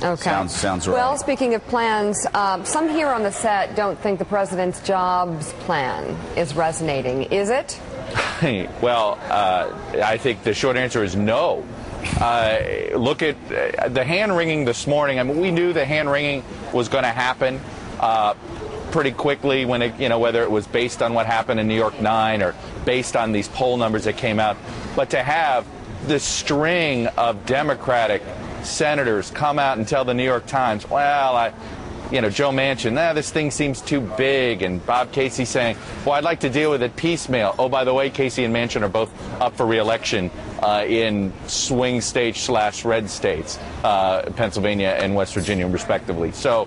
Okay. Sounds right. Well, speaking of plans, some here on the set don't think the president's jobs plan is resonating. Is it? Well, I think the short answer is no. Look at the hand-wringing this morning. I mean, we knew the hand-wringing was going to happen pretty quickly when it, whether it was based on what happened in New York 9 or based on these poll numbers that came out. But to have this string of Democratic senators come out and tell the New York Times, well, Joe Manchin, this thing seems too big, and Bob Casey saying, well, I'd like to deal with it piecemeal. Oh, by the way, Casey and Manchin are both up for re-election in swing states / red states, Pennsylvania and West Virginia, respectively. So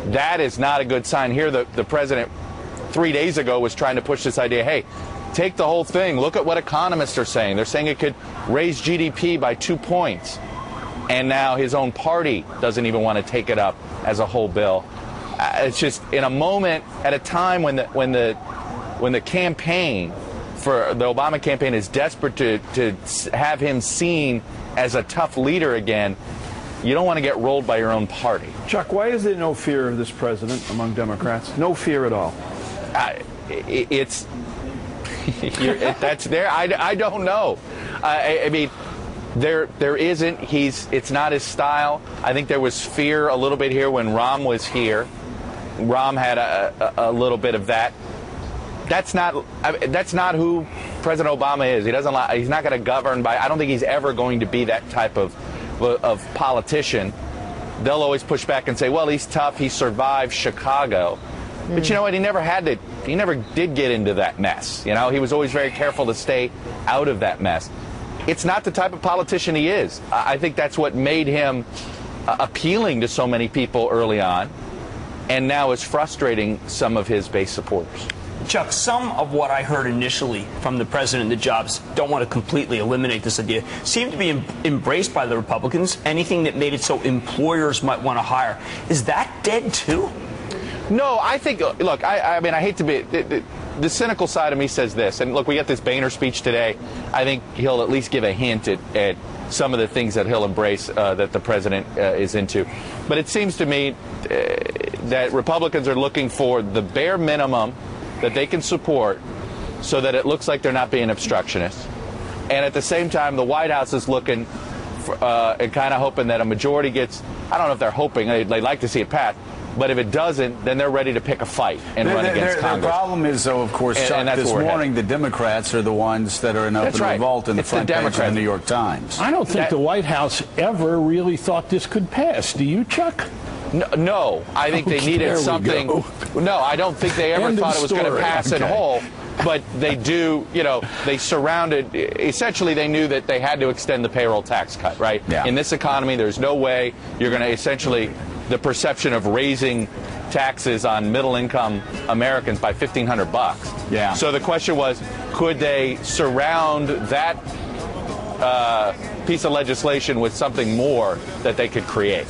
that is not a good sign. Here, the president 3 days ago was trying to push this idea, hey, take the whole thing. Look at what economists are saying. They're saying it could raise GDP by 2 points. And now his own party doesn't even want to take it up as a whole bill. It's just in a moment, at a time when the campaign for the Obama campaign is desperate to have him seen as a tough leader again. You don't want to get rolled by your own party. Chuck, why is there no fear of this president among Democrats? No fear at all. That's there. I don't know. I mean. There isn't. It's not his style. I think there was fear a little bit here when Rahm was here. Rahm had a little bit of that. That's not who President Obama is. He's not going to govern by. I don't think he's ever going to be that type of politician. They'll always push back and say, well, he's tough. He survived Chicago. But you know what? He never did get into that mess. He was always very careful to stay out of that mess. It's not the type of politician he is. I think that's what made him appealing to so many people early on, and now is frustrating some of his base supporters. Chuck, some of what I heard initially from the president and the jobs, don't want to completely eliminate this idea, seemed to be embraced by the Republicans. Anything that made it so employers might want to hire. Is that dead too? No, I think, look, I mean, I hate to be... The cynical side of me says this, and look, we got this Boehner speech today. I think he'll at least give a hint at some of the things that he'll embrace that the president is into. But it seems to me that Republicans are looking for the bare minimum that they can support so that it looks like they're not being obstructionists. And at the same time, the White House is looking for, and kind of hoping that a majority gets, I don't know if they're hoping, they'd like to see it pass. But if it doesn't, then they're ready to pick a fight and run against Congress. The problem is, though, of course, Chuck, this morning the Democrats are the ones that are in open revolt in the front page of the New York Times. I don't think the White House ever really thought this could pass. Do you, Chuck? No, I think they needed something. No, I don't think they ever thought it was going to pass in whole. But they do, they surrounded, essentially they knew that they had to extend the payroll tax cut, right? Yeah. In this economy, there's no way you're going to essentially, the perception of raising taxes on middle-income Americans by $1,500. Yeah. So the question was, could they surround that piece of legislation with something more that they could create?